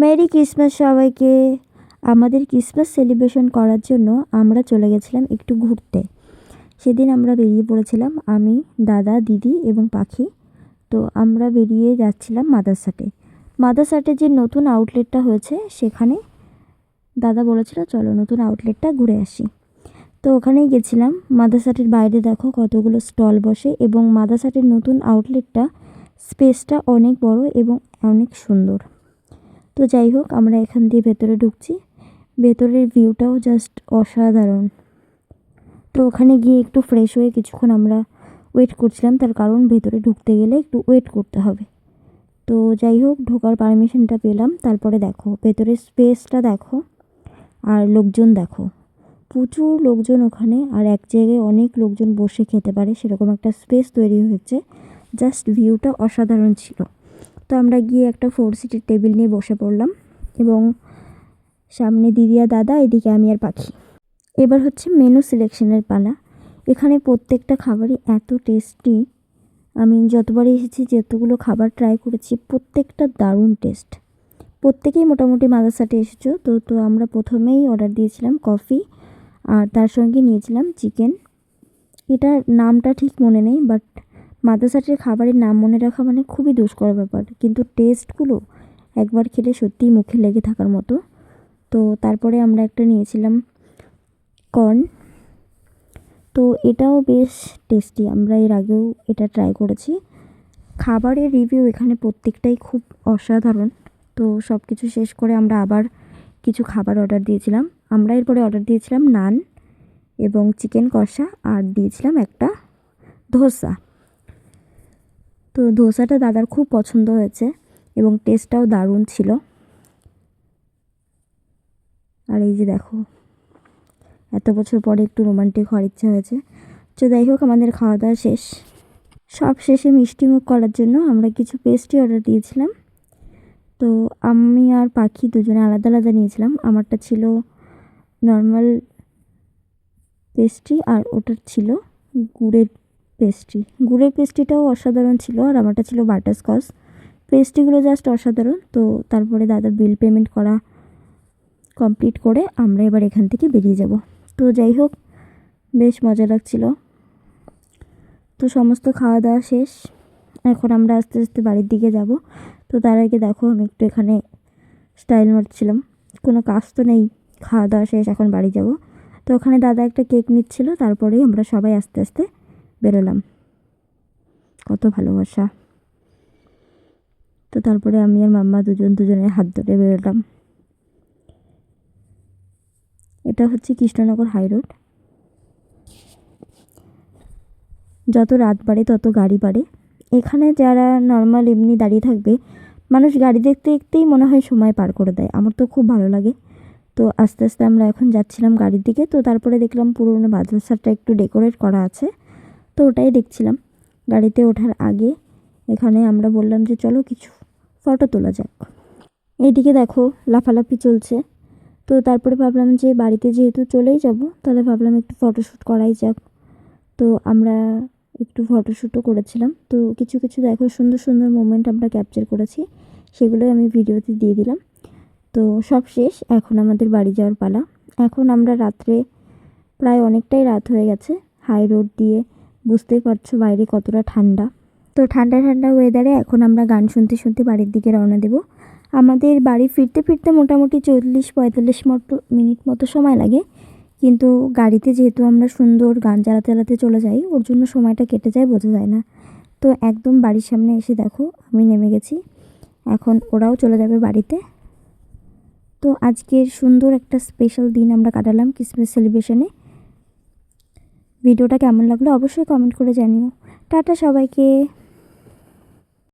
Merry Christmas সবাইকে। আমাদের Christmas celebration করার জন্য আমরা চলে গেছিলাম একটু ঘুরতে। সেদিন আমরা বেরিয়ে পড়েছিলাম আমি, দাদা, দিদি এবং পাখি। তো আমরা বেরিয়ে যাচ্ছিলাম মাদারসাটে। মাদারসাটে যে নতুন আউটলেটটা হয়েছে সেখানে দাদা বলেছিল চলো নতুন আউটলেটটা ঘুরে আসি। তো ওখানেই গেছিলাম। মাদারসাটের বাইরে দেখো কতগুলো স্টল বসে এবং মাদারসাটের নতুন আউটলেটটা স্পেসটা অনেক বড় এবং অনেক সুন্দর। তো যাই হোক, আমরা এখান দিয়ে ভেতরে ঢুকছি। ভেতরের ভিউটাও জাস্ট অসাধারণ। তো ওখানে গিয়ে একটু ফ্রেশ হয়ে কিছুক্ষণ আমরা ওয়েট করছিলাম, তার কারণ ভেতরে ঢুকতে গেলে একটু ওয়েট করতে হবে। তো যাই হোক, ঢোকার পারমিশনটা পেলাম। তারপরে দেখো ভেতরের স্পেসটা দেখো আর লোকজন দেখো, প্রচুর লোকজন ওখানে। আর এক জায়গায় অনেক লোকজন বসে খেতে পারে সেরকম একটা স্পেস তৈরি হয়েছে। জাস্ট ভিউটা অসাধারণ ছিল। তো আমরা গিয়ে একটা 4 সিটের টেবিল নিয়ে বসে পড়লাম এবং সামনে দিদি আর দাদা, এদিকে আমি আর পাখি। এবার হচ্ছে মেনু সিলেকশনের পালা। এখানে প্রত্যেকটা খাবারই এত টেস্টি। আমি যতবারই এসেছি যতগুলো খাবার ট্রাই করেছি প্রত্যেকটা দারুণ টেস্ট। প্রত্যেকেই মোটামুটি মাদারসাটে এসেছো তো আমরা প্রথমেই অর্ডার দিয়েছিলাম কফি আর তার সঙ্গে নিয়েছিলাম চিকেন। এটার নামটা ঠিক মনে নেই, বাট মাদারসাটের খাবারের নাম মনে রাখা মানে খুবই দুষ্কর ব্যাপার, কিন্তু টেস্টগুলো একবার খেলে সত্যিই মুখে লেগে থাকার মতো। তো তারপরে আমরা একটা নিয়েছিলাম কর্ন। তো এটাও বেশ টেস্টি, আমরা এর আগেও এটা ট্রাই করেছি। খাবারের রিভিউ এখানে প্রত্যেকটাই খুব অসাধারণ। তো সব কিছু শেষ করে আমরা আবার কিছু খাবার অর্ডার দিয়েছিলাম। আমরা এরপরে অর্ডার দিয়েছিলাম নান এবং চিকেন কষা আর দিয়েছিলাম একটা ধোসা। তো ধোসাটা দাদার খুব পছন্দ হয়েছে এবং টেস্টটাও দারুণ ছিল। আর এই যে দেখো, এত বছর পরে একটু রোমান্টিক হওয়ার ইচ্ছা হয়েছে। তো যাই হোক, আমাদের খাওয়া দাওয়া শেষ। সব শেষে মিষ্টিমুখ করার জন্য আমরা কিছু পেস্ট্রি অর্ডার দিয়েছিলাম। তো আমি আর পাখি দুজনে আলাদা আলাদা নিয়েছিলাম। আমারটা ছিল নর্মাল পেস্ট্রি আর ওটার ছিল গুড়ের পেস্ট্রি। গুড়ের পেস্ট্রিটাও অসাধারণ ছিল আর আমারটা ছিল বাটারস্কচ। পেস্ট্রিগুলো জাস্ট অসাধারণ। তো তারপরে দাদা বিল পেমেন্ট করা কমপ্লিট করে আমরা এবার এখান থেকে বেরিয়ে যাব। তো যাই হোক, বেশ মজা লাগছিল। তো সমস্ত খাওয়া দাওয়া শেষ, এখন আমরা আস্তে আস্তে বাড়ির দিকে যাব। তো তার আগে দেখো, আমি একটু এখানে স্টাইল মারছিলাম। কোনো কাজ তো নেই, খাওয়া দাওয়া শেষ, এখন বাড়ি যাব। তো ওখানে দাদা একটা কেক নিচ্ছিল, তারপরেই আমরা সবাই আস্তে আস্তে বেরোলাম। কত ভালোবাসা। তো তারপরে আমি আর মাম্মা দুজনের হাত ধরে বেরোলাম। এটা হচ্ছে কৃষ্ণনগর হাই রোড। যত রাত বাড়ে তত গাড়ি বাড়ে। এখানে যারা নর্মাল এমনি দাঁড়িয়ে থাকবে, মানুষ গাড়ি দেখতে দেখতেই মনে হয় সময় পার করে দেয়। আমার তো খুব ভালো লাগে। তো আস্তে আস্তে আমরা এখন যাচ্ছিলাম গাড়ির দিকে। তো তারপরে দেখলাম পুরোনো মাদ্রাসাটা একটু ডেকোরেট করা আছে, তো ওটাই দেখছিলাম। গাড়িতে ওঠার আগে এখানে আমরা বললাম যে চলো কিছু ফটো তোলা যাক। এইদিকে দেখো লাফালাফি চলছে। তো তারপরে ভাবলাম যে বাড়িতে যেহেতু চলেই যাব, তাহলে ভাবলাম একটু ফটোশ্যুট করাই যাক। তো আমরা একটু ফটোশ্যুটও করেছিলাম। তো কিছু কিছু দেখো সুন্দর সুন্দর মোমেন্ট আমরা ক্যাপচার করেছি, সেগুলোই আমি ভিডিওতে দিয়ে দিলাম। তো সব শেষ, এখন আমাদের বাড়ি যাওয়ার পালা। এখন আমরা রাত্রে প্রায় অনেকটাই রাত হয়ে গেছে। হাই রোড দিয়ে বুঝতেই পারছো বাইরে কতটা ঠান্ডা। তো ঠান্ডা ঠান্ডা ওয়েদারে এখন আমরা গান শুনতে শুনতে বাড়ির দিকে রওনা দেব। আমাদের বাড়ি ফিরতে ফিরতে মোটামুটি 40-45 মিনিট মতো সময় লাগে, কিন্তু গাড়িতে যেহেতু আমরা সুন্দর গান চালাতে চালাতে চলে যাই, ওর জন্য সময়টা কেটে যায় বোঝা যায় না। তো একদম বাড়ির সামনে এসে দেখো আমি নেমে গেছি, এখন ওরাও চলে যাবে বাড়িতে। তো আজকের সুন্দর একটা স্পেশাল দিন আমরা কাটালাম ক্রিসমাস সেলিব্রেশনে। ভিডিওটা কেমন লাগলো অবশ্যই কমেন্ট করে জানিও। টাটা সবাইকে।